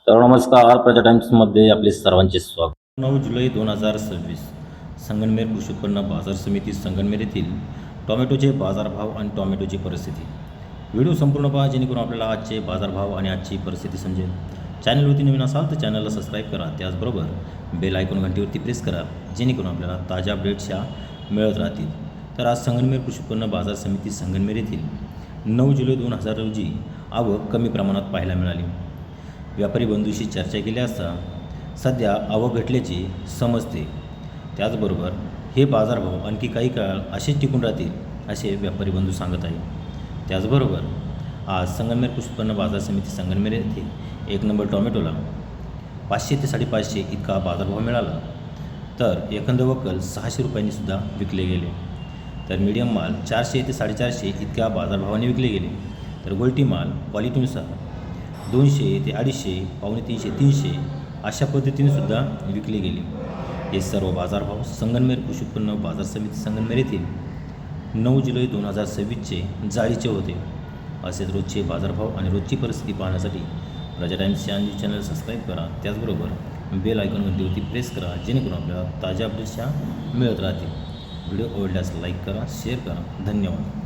तर नमस्कार, प्रजा टाइम्समध्ये आपले सर्वांचे स्वागत. 9 जुलै 2026 संगमनेर कृषी उत्पन्न बाजार समिती संगमनेर येथील टोमॅटोचे बाजारभाव आणि टोमॅटोची परिस्थिती. व्हिडिओ संपूर्ण पहा जेणेकरून आपल्याला आजचे बाजारभाव आणि आजची परिस्थिती समजेल. चॅनलवरती नवीन असाल तर चॅनलला सबस्क्राईब करा. त्याचबरोबर बेल आयकॉन घंटीवरती प्रेस करा जेणेकरून आपल्याला ताज्या अपडेट्स ह्या मिळत राहतील. तर आज संगमनेर कृषी उत्पन्न बाजार समिती संगमनेर येथील 9 जुलै 2000 रोजी आवक कमी प्रमाणात पाहायला मिळाली. व्यापारी बंधूंशी चर्चा केली असता सध्या आवक घटल्याचे समजते. त्याचबरोबर हे बाजारभाव आणखी काही काळ असेच टिकून राहतील असे व्यापारी बंधू सांगत आहे. त्याचबरोबर आज संगमनेर कृषी उत्पन्न बाजार समिती संगमनेर येथे 1 नंबर टोमॅटोला 500 ते 550 इतका बाजारभाव मिळाला. तर एखादं वक्कल 600 रुपयांनी सुद्धा विकले गेले. तर मीडियम माल 400 ते 450 इतक्या बाजारभावाने विकले गेले. तर गोल्टी माल क्वालिटीनुसार 200 ते 250, 250, 300 अशा पद्धतीने सुद्धा विकले गेले. हे सर्व बाजारभाव संगमनेर कृषी उत्पन्न बाजार समिती संगमनेर येथील 9 जुलै 2026चे जाळीचे होते. असेच रोजचे बाजारभाव आणि रोजची परिस्थिती पाहण्यासाठी प्रजा टाइम्स या न्यूज चॅनल सबस्क्राईब करा. त्याचबरोबर बेल आयकॉन घंटीवरती प्रेस करा जेणेकरून आपल्याला ताज्या अपडेट्स ह्या मिळत राहतील. व्हिडिओ आवडल्यास लाईक करा, शेअर करा. धन्यवाद.